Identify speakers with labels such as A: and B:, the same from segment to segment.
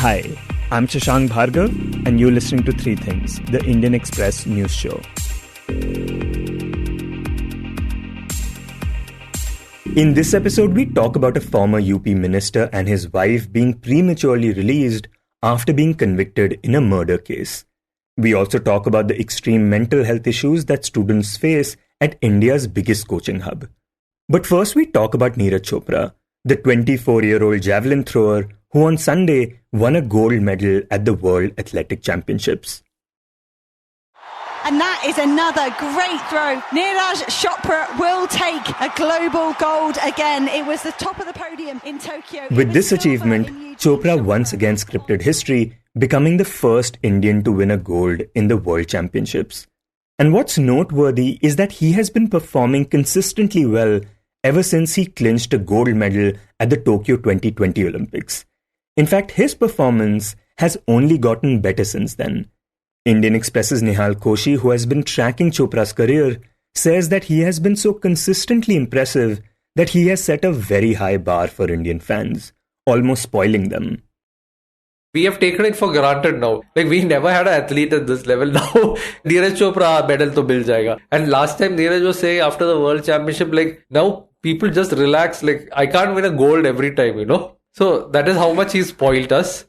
A: Hi, I'm Shashank Bhargava, and you're listening to Three Things, the Indian Express news show. In this episode, we talk about a former UP minister and his wife being prematurely released after being convicted in a murder case. We also talk about the extreme mental health issues that students face at India's biggest coaching hub. But first, we talk about Neeraj Chopra, the 24-year-old javelin thrower who on Sunday won a gold medal at the World Athletic Championships.
B: And that is another great throw. Neeraj Chopra will take a global gold again. It was the top of the podium in Tokyo.
A: With this achievement, Chopra once again scripted history, becoming the first Indian to win a gold in the World Championships. And what's noteworthy is that he has been performing consistently well ever since he clinched a gold medal at the Tokyo 2020 Olympics. In fact, his performance has only gotten better since then. Indian Express's Nihal Koshie, who has been tracking Chopra's career, says that he has been so consistently impressive that he has set a very high bar for Indian fans, almost spoiling them.
C: We have taken it for granted now. Like, we never had an athlete at this level. Now, Neeraj Chopra medal to mil jayega. And last time Neeraj was saying after the World Championship, like, now people just relax. Like, I can't win a gold every time, you know. So that is how much he spoiled us.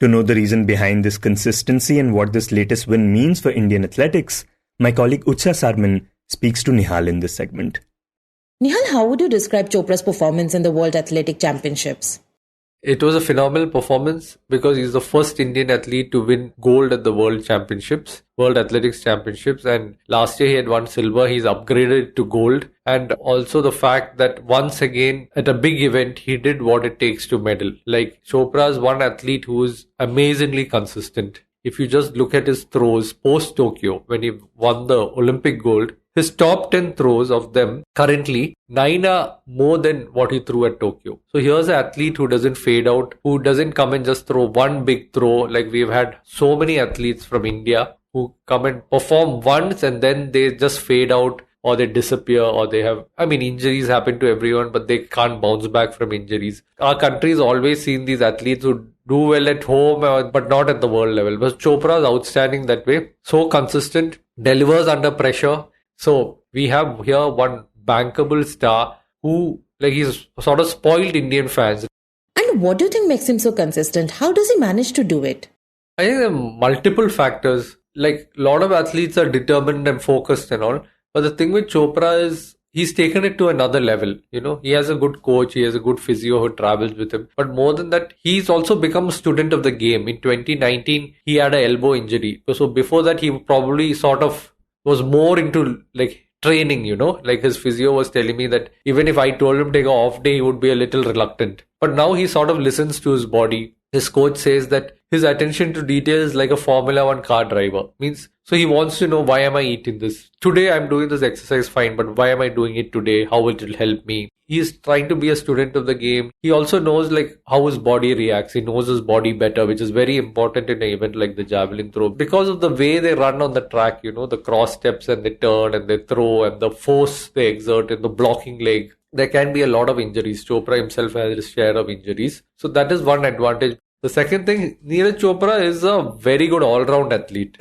A: To know the reason behind this consistency and what this latest win means for Indian athletics, my colleague Utsa Sarmin speaks to Nihal in this segment.
D: Nihal, how would you describe Chopra's performance in the World Athletic Championships?
C: It was a phenomenal performance because he's the first Indian athlete to win gold at the World Championships, World Athletics Championships. And last year he had won silver. He's upgraded to gold. And also the fact that once again at a big event, he did what it takes to medal. Like, Chopra is one athlete who is amazingly consistent. If you just look at his throws post-Tokyo, when he won the Olympic gold, his top 10 throws of them, currently, 9 are more than what he threw at Tokyo. So here's an athlete who doesn't fade out, who doesn't come and just throw one big throw. Like, we've had so many athletes from India who come and perform once and then they just fade out or they disappear or they have, injuries happen to everyone, but they can't bounce back from injuries. Our country has always seen these athletes who do well at home, but not at the world level. But Chopra is outstanding that way. So consistent, delivers under pressure. So we have here one bankable star who, like, he's sort of spoiled Indian fans.
D: And what do you think makes him so consistent? How does he manage to do it?
C: I think there are multiple factors. Like, a lot of athletes are determined and focused and all. But the thing with Chopra is he's taken it to another level. You know, he has a good coach, he has a good physio who travels with him. But more than that, he's also become a student of the game. In 2019, he had an elbow injury. So before that, he probably sort of was more into like training, you know, like his physio was telling me that even if I told him to take an off day, he would be a little reluctant. But now he sort of listens to his body. His coach says that his attention to detail is like a Formula 1 car driver. So he wants to know, why am I eating this? Today I'm doing this exercise fine, but why am I doing it today? How will it help me? He's trying to be a student of the game. He also knows like how his body reacts. He knows his body better, which is very important in an event like the javelin throw. Because of the way they run on the track, you know, the cross steps and they turn and they throw and the force they exert in the blocking leg, there can be a lot of injuries. Chopra himself has his share of injuries. So that is one advantage. The second thing, Neeraj Chopra is a very good all-round athlete.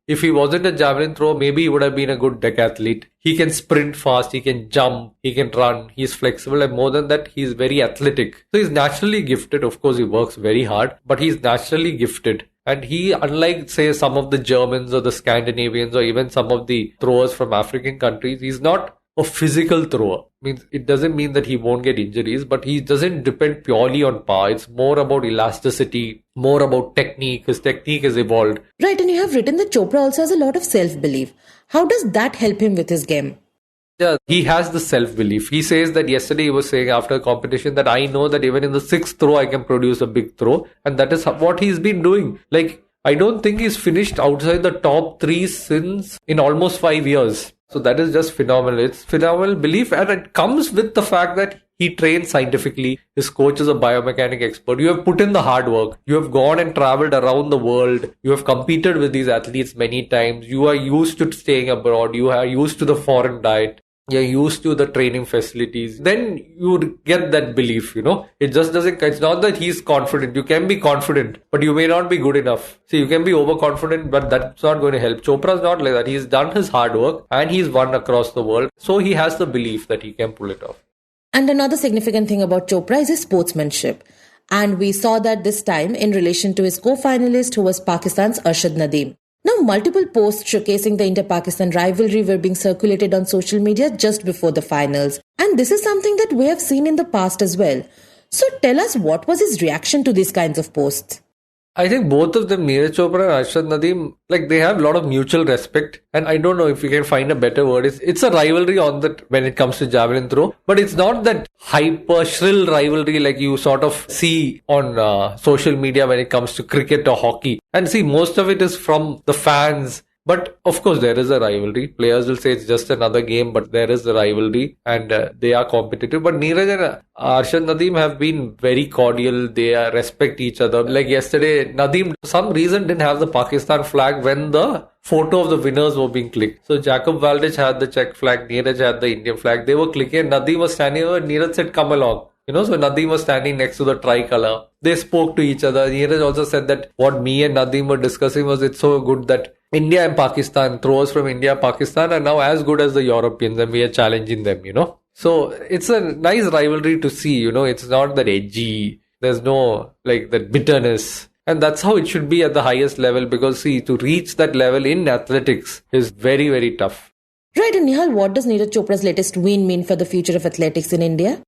C: If he wasn't a javelin thrower, maybe he would have been a good decathlete. He can sprint fast, he can jump, he can run, he's flexible, and more than that, he's very athletic. So he's naturally gifted. Of course, he works very hard, but he's naturally gifted. And he, unlike, say, some of the Germans or the Scandinavians or even some of the throwers from African countries, he's not a physical thrower. It doesn't mean that he won't get injuries, but he doesn't depend purely on power. It's more about elasticity, more about technique. His technique has evolved.
D: Right, and you have written that Chopra also has a lot of self-belief. How does that help him with his game?
C: Yeah, he has the self-belief. He says that yesterday he was saying after a competition that I know that even in the sixth throw I can produce a big throw. And that is what he's been doing. Like, I don't think he's finished outside the top 3 since in almost 5 years. So that is just phenomenal. It's phenomenal belief, and it comes with the fact that he trains scientifically. His coach is a biomechanic expert. You have put in the hard work. You have gone and traveled around the world. You have competed with these athletes many times. You are used to staying abroad. You are used to the foreign diet. you're used to the training facilities, then you get that belief, It just doesn't, it's not that he's confident. You can be confident, but you may not be good enough. See, you can be overconfident, but that's not going to help. Chopra's not like that. He's done his hard work and he's won across the world. So he has the belief that he can pull it off.
D: And another significant thing about Chopra is his sportsmanship. And we saw that this time in relation to his co-finalist, who was Pakistan's Arshad Nadeem. Now, multiple posts showcasing the Inter-Pakistan rivalry were being circulated on social media just before the finals. And this is something that we have seen in the past as well. So tell us, what was his reaction to these kinds of posts?
C: I think both of them, Neeraj Chopra and Arshad Nadeem, they have a lot of mutual respect. And I don't know if you can find a better word. It's a rivalry on that when it comes to javelin throw. But it's not that hyper shrill rivalry like you sort of see on social media when it comes to cricket or hockey. And see, most of it is from the fans. But of course, there is a rivalry. Players will say it's just another game, but there is a rivalry and they are competitive. But Neeraj and Arshad Nadeem have been very cordial. They respect each other. Like yesterday, Nadeem, for some reason, didn't have the Pakistan flag when the photo of the winners were being clicked. So Jacob Valdez had the Czech flag, Neeraj had the Indian flag. They were clicking. Nadeem was standing over. Neeraj said, "Come along." So Nadeem was standing next to the tricolour. They spoke to each other. Neeraj also said that what me and Nadeem were discussing was it's so good that India and Pakistan, throwers from India, Pakistan are now as good as the Europeans and we are challenging them, So it's a nice rivalry to see, It's not that edgy. There's no that bitterness. And that's how it should be at the highest level because see, to reach that level in athletics is very, very tough.
D: Right, and Nihal, what does Neeraj Chopra's latest win mean for the future of athletics in India?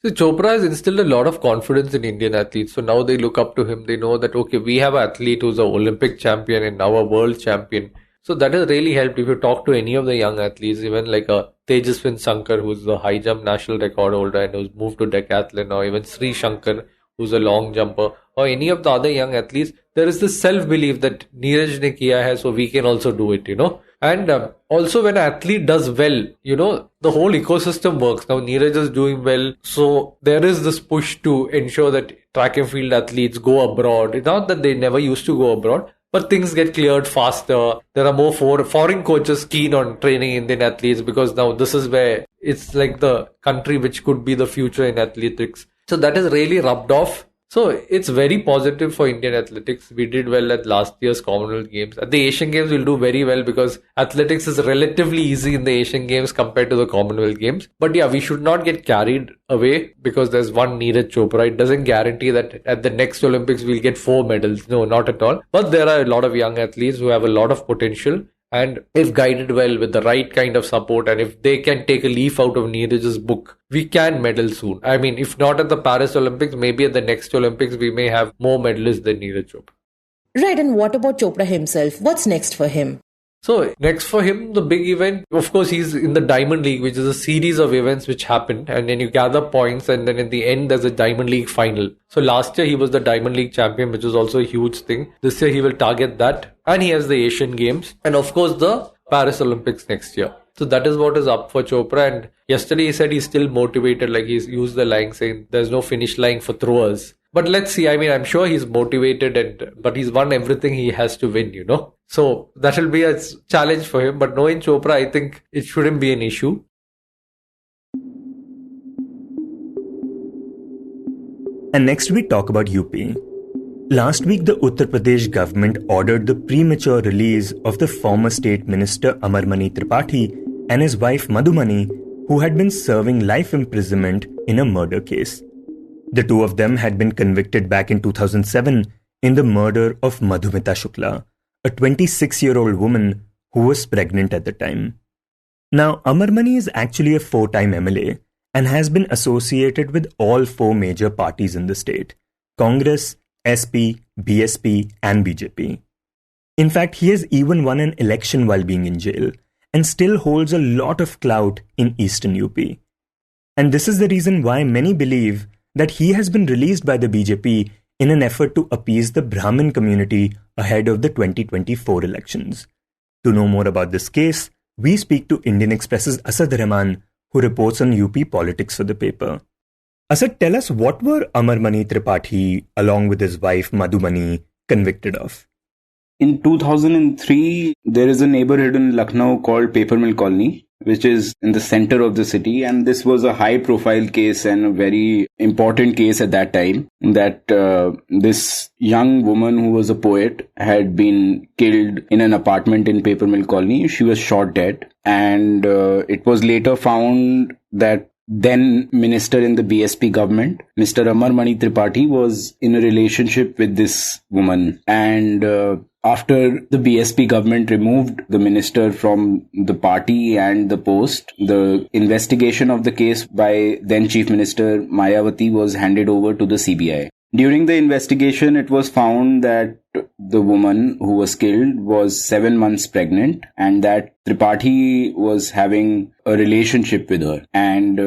C: So Chopra has instilled a lot of confidence in Indian athletes. So now they look up to him. They know that, okay, we have an athlete who's an Olympic champion and now a world champion. So that has really helped. If you talk to any of the young athletes, even like a Tejaswin Shankar, who's the high jump national record holder and who's moved to decathlon, or even Sri Shankar, who's a long jumper, or any of the other young athletes, there is this self-belief that Neeraj ne kiya hai, so we can also do it, And also when an athlete does well, the whole ecosystem works. Now Neeraj is doing well. So there is this push to ensure that track and field athletes go abroad. It's not that they never used to go abroad, but things get cleared faster. There are more foreign coaches keen on training Indian athletes because now this is where it's like the country which could be the future in athletics. So that has really rubbed off. So it's very positive for Indian athletics. We did well at last year's Commonwealth Games. At the Asian Games, we'll do very well because athletics is relatively easy in the Asian Games compared to the Commonwealth Games. But yeah, we should not get carried away because there's one Neeraj Chopra. It doesn't guarantee that at the next Olympics we'll get 4 medals. No, not at all. But there are a lot of young athletes who have a lot of potential. And if guided well with the right kind of support and if they can take a leaf out of Neeraj's book, we can medal soon. I mean, if not at the Paris Olympics, maybe at the next Olympics, we may have more medalists than Neeraj Chopra.
D: Right, and what about Chopra himself? What's next for him?
C: So next for him, the big event, of course, he's in the Diamond League, which is a series of events which happen. And then you gather points and then in the end, there's a Diamond League final. So last year, he was the Diamond League champion, which was also a huge thing. This year, he will target that. And he has the Asian Games. And of course, the Paris Olympics next year. So that is what is up for Chopra. And yesterday, he said he's still motivated. Like he's used the line saying there's no finish line for throwers. But let's see. I mean, I'm sure he's motivated, but he's won everything he has to win, So that will be a challenge for him. But knowing Chopra, I think it shouldn't be an issue.
A: And next we talk about UP. Last week, the Uttar Pradesh government ordered the premature release of the former state minister Amarmani Tripathi and his wife Madhumani, who had been serving life imprisonment in a murder case. The two of them had been convicted back in 2007 in the murder of Madhumita Shukla, a 26-year-old woman who was pregnant at the time. Now, Amarmani is actually a 4-time MLA and has been associated with all 4 major parties in the state: Congress, SP, BSP and BJP. In fact, he has even won an election while being in jail and still holds a lot of clout in eastern UP. And this is the reason why many believe that he has been released by the BJP in an effort to appease the Brahmin community ahead of the 2024 elections. To know more about this case, we speak to Indian Express's Asad Rehman, who reports on UP politics for the paper. Asad, tell us, what were Amarmani Tripathi, along with his wife Madhumani, convicted of?
E: In 2003, there is a neighborhood in Lucknow called Paper Mill Colony. which is in the center of the city. And this was a high profile case and a very important case at that time, that this young woman who was a poet had been killed in an apartment in Paper Mill Colony. She was shot dead. And it was later found that then minister in the BSP government, Mr. Amarmani Tripathi, was in a relationship with this woman. And after the BSP government removed the minister from the party and the post, the investigation of the case by then Chief Minister Mayawati was handed over to the CBI. During the investigation, it was found that the woman who was killed was 7 months pregnant and that Tripathi was having a relationship with her. And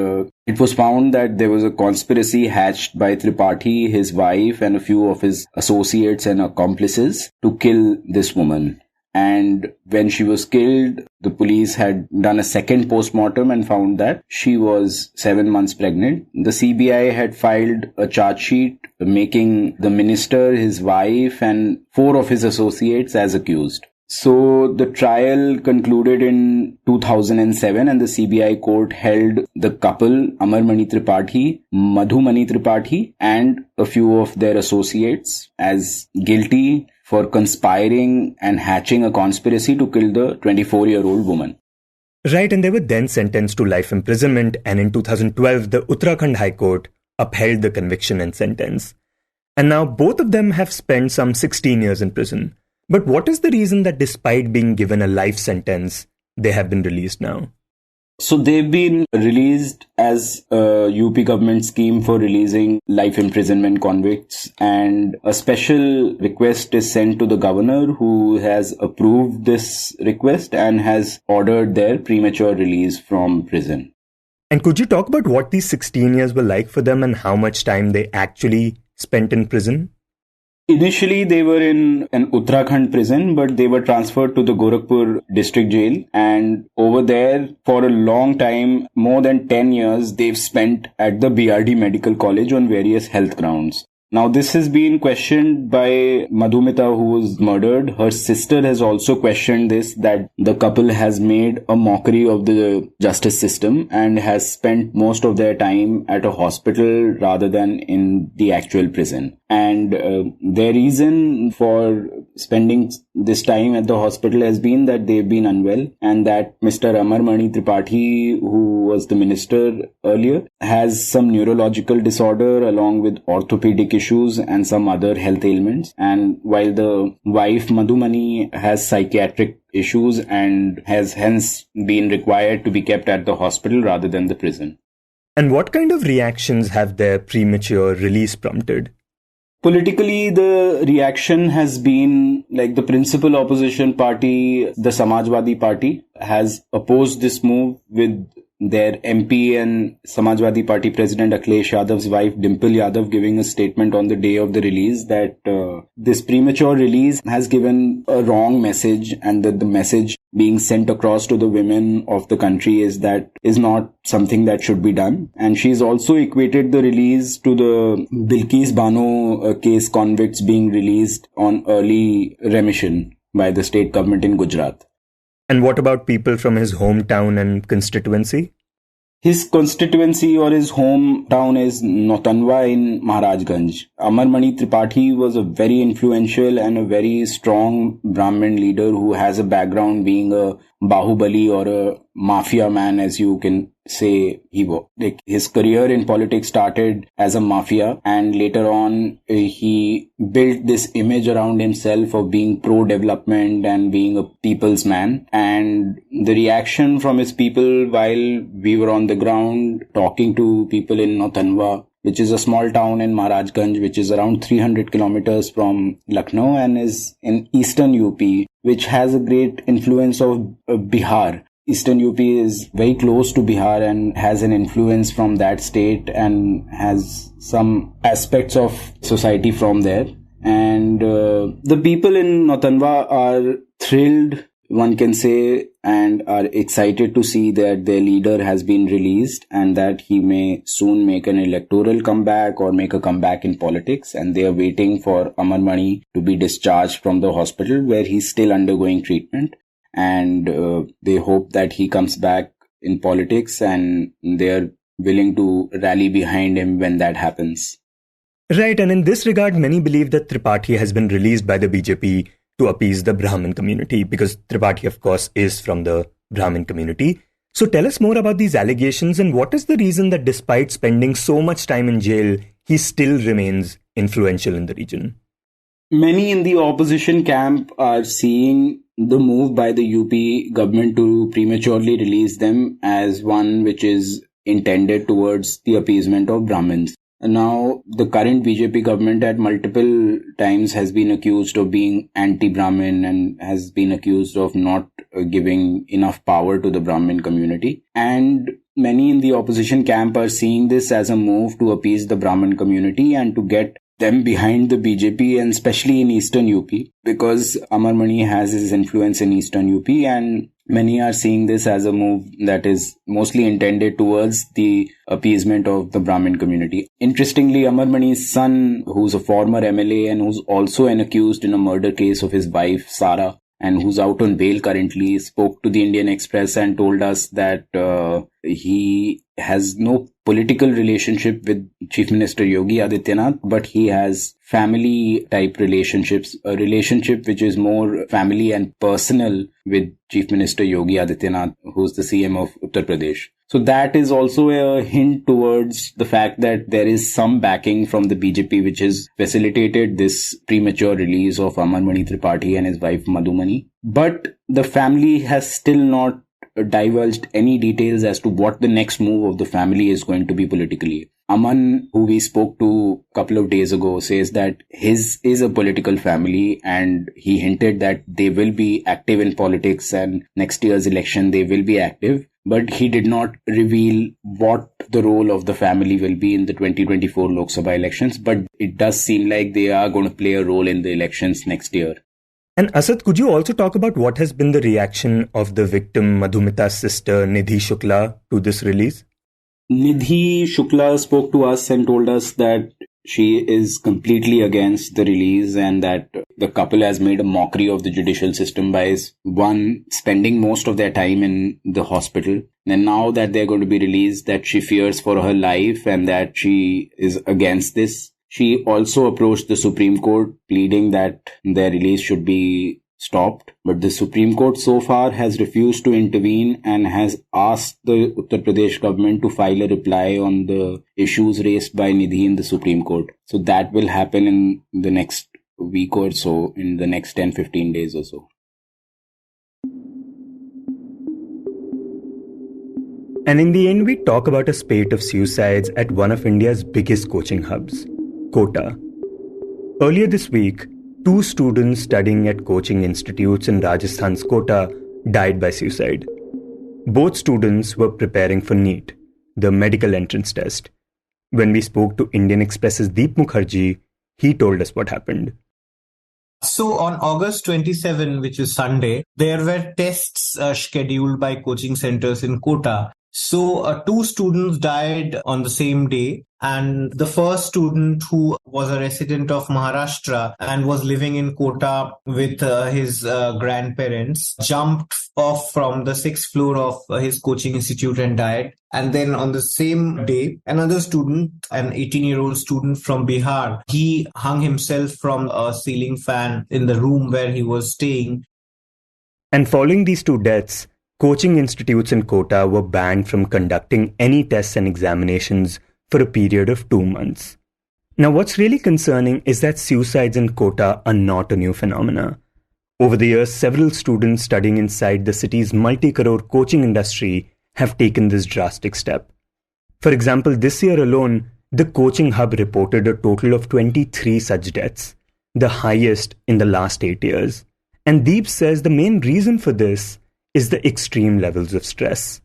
E: it was found that there was a conspiracy hatched by Tripathi, his wife, and a few of his associates and accomplices to kill this woman. And when she was killed, the police had done a second postmortem and found that she was 7 months pregnant. The CBI had filed a charge sheet making the minister, his wife, and 4 of his associates as accused. So the trial concluded in 2007 and the CBI court held the couple, Amarmani Tripathi, Madhumani Tripathi, and a few of their associates as guilty for conspiring and hatching a conspiracy to kill the 24-year-old woman.
A: Right, and they were then sentenced to life imprisonment, and in 2012, the Uttarakhand High Court upheld the conviction and sentence. And now both of them have spent some 16 years in prison. But what is the reason that despite being given a life sentence, they have been released now?
E: So they've been released as a UP government scheme for releasing life imprisonment convicts, and a special request is sent to the governor, who has approved this request and has ordered their premature release from prison.
A: And could you talk about what these 16 years were like for them and how much time they actually spent in prison?
E: Initially, they were in an Uttarakhand prison, but they were transferred to the Gorakhpur district jail. And over there, for a long time, more than 10 years, they've spent at the BRD Medical College on various health grounds. Now, this has been questioned by Madhumita, who was murdered. Her sister has also questioned this, that the couple has made a mockery of the justice system and has spent most of their time at a hospital rather than in the actual prison. And their reason for spending this time at the hospital has been that they've been unwell, and that Mr. Amarmani Tripathi, who was the minister earlier, has some neurological disorder along with orthopedic issues and some other health ailments. And while the wife Madhumani has psychiatric issues and has hence been required to be kept at the hospital rather than the prison.
A: And what kind of reactions have their premature release prompted?
E: Politically, the reaction has been like the principal opposition party, the Samajwadi Party, has opposed this move, with their MP and Samajwadi Party President Akhilesh Yadav's wife Dimple Yadav giving a statement on the day of the release that this premature release has given a wrong message, and that the message being sent across to the women of the country is not something that should be done. And she's also equated the release to the Bilkis Bano case convicts being released on early remission by the state government in Gujarat.
A: And what about people from his hometown and constituency?
E: His constituency or his hometown is Notanwa in Maharajganj. Amarmani Tripathi was a very influential and a very strong Brahmin leader who has a background being a Bahubali or a mafia man, as you can say. His career in politics started as a mafia, and later on he built this image around himself of being pro-development and being a people's man. And the reaction from his people while we were on the ground talking to people in Notanwa, which is a small town in Maharajganj, which is around 300 kilometers from Lucknow and is in eastern UP, which has a great influence of Bihar. Eastern UP is very close to Bihar and has an influence from that state and has some aspects of society from there. And the people in Notanwa are thrilled, one can say, and are excited to see that their leader has been released and that he may soon make an electoral comeback or make a comeback in politics. And they are waiting for Amarmani to be discharged from the hospital where he's still undergoing treatment. And they hope that he comes back in politics, and they're willing to rally behind him when that happens.
A: Right, and in this regard, many believe that Tripathi has been released by the BJP to appease the Brahmin community, because Tripathi, of course, is from the Brahmin community. So tell us more about these allegations, and what is the reason that despite spending so much time in jail, he still remains influential in the region?
E: Many in the opposition camp are seeing the move by the UP government to prematurely release them as one which is intended towards the appeasement of Brahmins. Now, the current BJP government at multiple times has been accused of being anti-Brahmin and has been accused of not giving enough power to the Brahmin community. And many in the opposition camp are seeing this as a move to appease the Brahmin community and to get them behind the BJP, and especially in Eastern UP, because Amarmani has his influence in Eastern UP, and many are seeing this as a move that is mostly intended towards the appeasement of the Brahmin community. Interestingly, Amarmani's son, who's a former MLA and who's also an accused in a murder case of his wife, Sara, and who's out on bail currently, spoke to the Indian Express and told us that he has no political relationship with Chief Minister Yogi Adityanath, but he has family type relationships, a relationship which is more family and personal with Chief Minister Yogi Adityanath, who's the CM of Uttar Pradesh. So that is also a hint towards the fact that there is some backing from the BJP which has facilitated this premature release of Amarmani Tripathi and his wife Madhumani. But the family has still not divulged any details as to what the next move of the family is going to be politically. Aman, who we spoke to a couple of days ago, says that his is a political family, and he hinted that they will be active in politics and next year's election they will be active. But he did not reveal what the role of the family will be in the 2024 Lok Sabha elections. But it does seem like they are going to play a role in the elections next year.
A: And Asad, could you also talk about what has been the reaction of the victim Madhumita's sister Nidhi Shukla to this release?
E: Nidhi Shukla spoke to us and told us that she is completely against the release and that the couple has made a mockery of the judicial system by spending most of their time in the hospital. And now that they're going to be released, that she fears for her life and that she is against this. She also approached the Supreme Court pleading that their release should be stopped. But the Supreme Court so far has refused to intervene and has asked the Uttar Pradesh government to file a reply on the issues raised by Nidhi in the Supreme Court. So that will happen in the next week or so, in the next 10-15 days or so.
A: And in the end, we talk about a spate of suicides at one of India's biggest coaching hubs, Kota. Earlier this week, 2 students studying at coaching institutes in Rajasthan's Kota died by suicide. Both students were preparing for NEET, the medical entrance test. When we spoke to Indian Express's Deep Mukherjee, he told us what happened.
F: So on August 27, which is Sunday, there were tests scheduled by coaching centers in Kota. So 2 students died on the same day, and the first student, who was a resident of Maharashtra and was living in Kota with his grandparents, jumped off from the 6th floor of his coaching institute and died. And then on the same day, another student, an 18-year-old student from Bihar, he hung himself from a ceiling fan in the room where he was staying.
A: And following these 2 deaths, coaching institutes in Kota were banned from conducting any tests and examinations for a period of 2 months. Now, what's really concerning is that suicides in Kota are not a new phenomena. Over the years, several students studying inside the city's multi-crore coaching industry have taken this drastic step. For example, this year alone, the coaching hub reported a total of 23 such deaths, the highest in the last 8 years. And Deep says the main reason for this is the extreme levels of stress.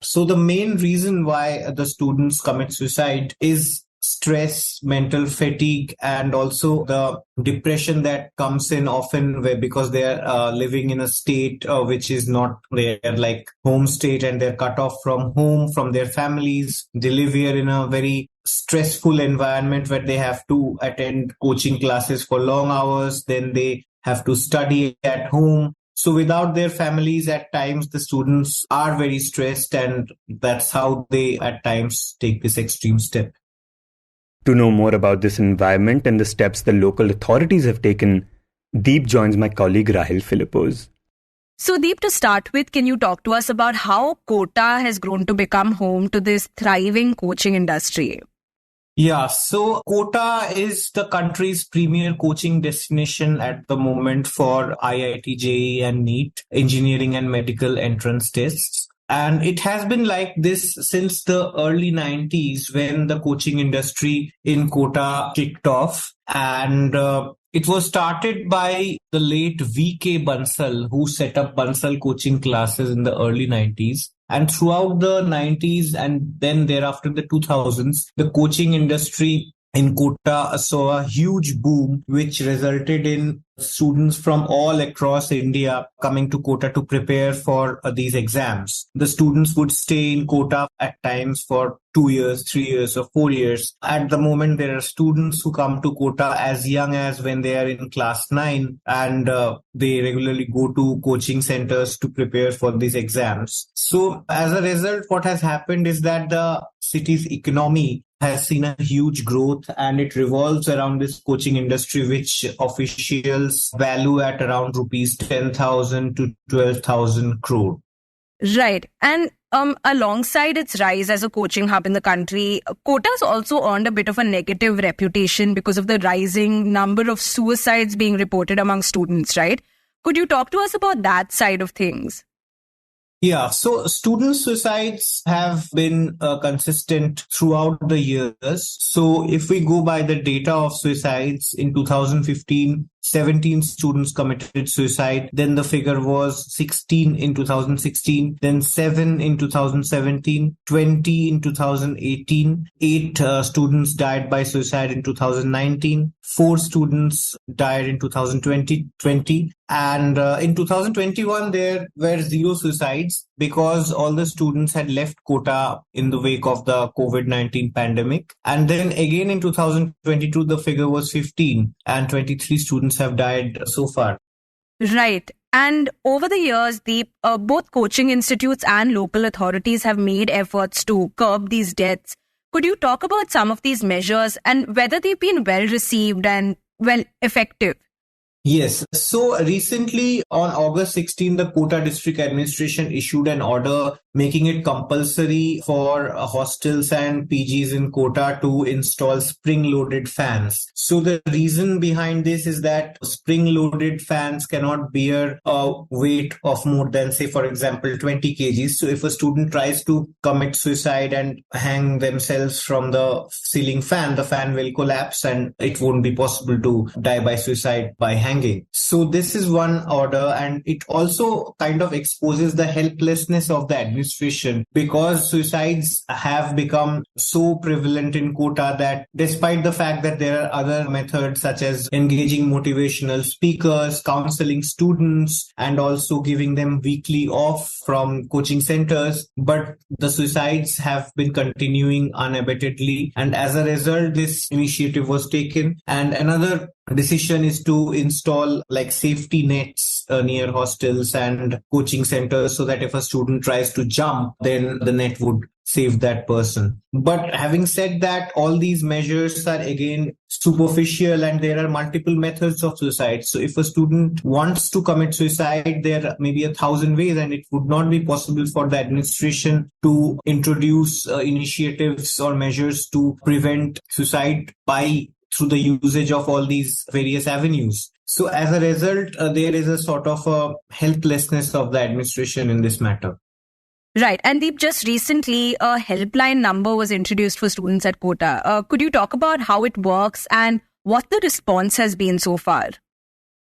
F: So the main reason why the students commit suicide is stress, mental fatigue, and also the depression that comes in often because they are living in a state which is not their like home state, and they're cut off from home, from their families. They live here in a very stressful environment where they have to attend coaching classes for long hours. Then they have to study at home. So without their families, at times the students are very stressed, and that's how they at times take this extreme step.
A: To know more about this environment and the steps the local authorities have taken, Deep joins my colleague Rahel Philipose.
G: So Deep, to start with, can you talk to us about how Kota has grown to become home to this thriving coaching industry?
F: Yeah, so Kota is the country's premier coaching destination at the moment for IIT, JEE and NEET, engineering and medical entrance tests. And it has been like this since the early 90s when the coaching industry in Kota kicked off. And it was started by the late V.K. Bansal, who set up Bansal coaching classes in the early 90s. And throughout the 90s and then thereafter the 2000s, the coaching industry in Kota saw a huge boom, which resulted in students from all across India coming to Kota to prepare for these exams. The students would stay in Kota at times for 2 years, 3 years or 4 years. At the moment, there are students who come to Kota as young as when they are in class 9 and they regularly go to coaching centers to prepare for these exams. So as a result, what has happened is that the city's economy has seen a huge growth, and it revolves around this coaching industry, which officials value at around rupees 10,000 to 12,000 crore.
G: Right. And alongside its rise as a coaching hub in the country, Kota has also earned a bit of a negative reputation because of the rising number of suicides being reported among students, right? Could you talk to us about that side of things?
F: Yeah, so student suicides have been consistent throughout the years. So if we go by the data of suicides in 2015, 17 students committed suicide. Then the figure was 16 in 2016, then 7 in 2017, 20 in 2018, 8 students died by suicide in 2019, 4 students died in 2020, and in 2021 there were 0 suicides because all the students had left Kota in the wake of the COVID-19 pandemic. And then again in 2022 the figure was 15 and 23 students have died so far.
G: Right. And over the years, both coaching institutes and local authorities have made efforts to curb these deaths. Could you talk about some of these measures and whether they've been well received and well effective?
F: Yes. So recently on August 16, the Kota District Administration issued an order making it compulsory for hostels and PGs in Kota to install spring-loaded fans. So the reason behind this is that spring-loaded fans cannot bear a weight of more than, say, for example, 20 kgs. So if a student tries to commit suicide and hang themselves from the ceiling fan, the fan will collapse and it won't be possible to die by suicide by hanging. So this is one order, and it also kind of exposes the helplessness of the administration because suicides have become so prevalent in Kota that despite the fact that there are other methods such as engaging motivational speakers, counseling students, and also giving them weekly off from coaching centers, but the suicides have been continuing unabatedly, and as a result this initiative was taken. And another decision is to install like safety nets near hostels and coaching centers so that if a student tries to jump, then the net would save that person. But having said that, all these measures are again superficial and there are multiple methods of suicide. So if a student wants to commit suicide, there may be 1,000 ways, and it would not be possible for the administration to introduce initiatives or measures to prevent suicide through the usage of all these various avenues. So as a result, there is a sort of a helplessness of the administration in this matter.
G: Right. And Deep, just recently, a helpline number was introduced for students at Kota. Could you talk about how it works and what the response has been so far?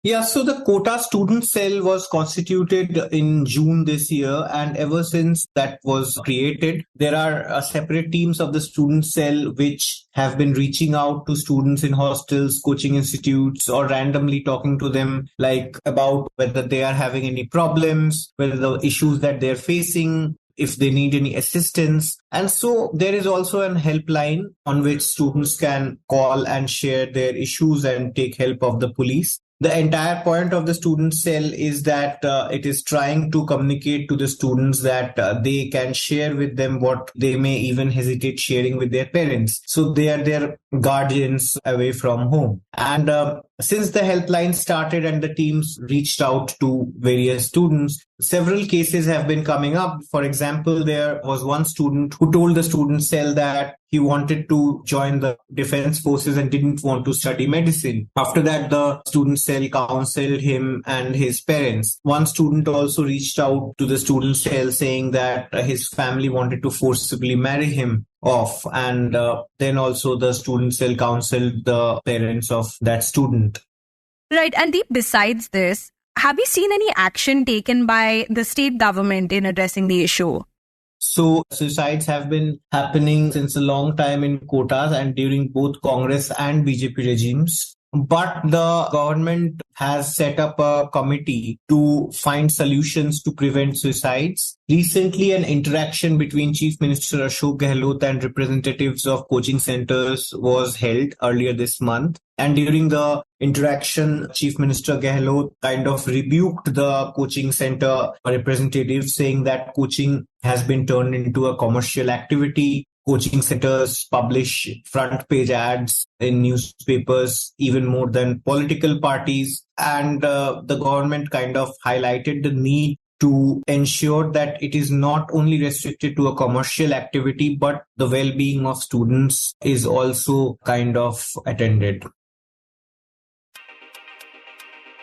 F: Yeah, so the Kota student cell was constituted in June this year, and ever since that was created, there are separate teams of the student cell which have been reaching out to students in hostels, coaching institutes, or randomly talking to them like about whether they are having any problems, whether the issues that they're facing, if they need any assistance. And so there is also an helpline on which students can call and share their issues and take help of the police. The entire point of the student cell is that it is trying to communicate to the students that they can share with them what they may even hesitate sharing with their parents. So they are their guardians away from home. And since the helpline started and the teams reached out to various students, several cases have been coming up. For example, there was one student who told the student cell that he wanted to join the defense forces and didn't want to study medicine. After that, the student cell counseled him and his parents. One student also reached out to the student cell saying that his family wanted to forcibly marry him off, and then also the student cell counseled the parents of that student.
G: Right, and Deep, besides this, have you seen any action taken by the state government in addressing the issue?
F: So suicides have been happening since a long time in Kotas and during both Congress and BJP regimes. But the government has set up a committee to find solutions to prevent suicides. Recently, an interaction between Chief Minister Ashok Gehlot and representatives of coaching centers was held earlier this month. And during the interaction, Chief Minister Gehlot kind of rebuked the coaching center representatives, saying that coaching has been turned into a commercial activity. Coaching centers publish front page ads in newspapers even more than political parties. And the government kind of highlighted the need to ensure that it is not only restricted to a commercial activity, but the well-being of students is also kind of attended.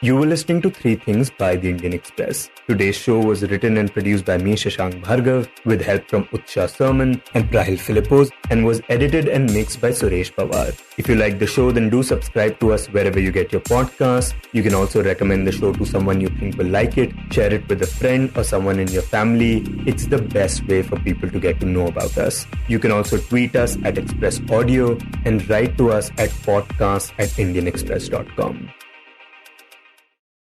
A: You were listening to Three Things by the Indian Express. Today's show was written and produced by me, Shashank Bhargava, with help from Utsa, Sarmin and Rahel Philipose, and was edited and mixed by Suresh Pawar. If you like the show, then do subscribe to us wherever you get your podcasts. You can also recommend the show to someone you think will like it, share it with a friend or someone in your family. It's the best way for people to get to know about us. You can also tweet us at Express Audio and write to us at podcast@indianexpress.com.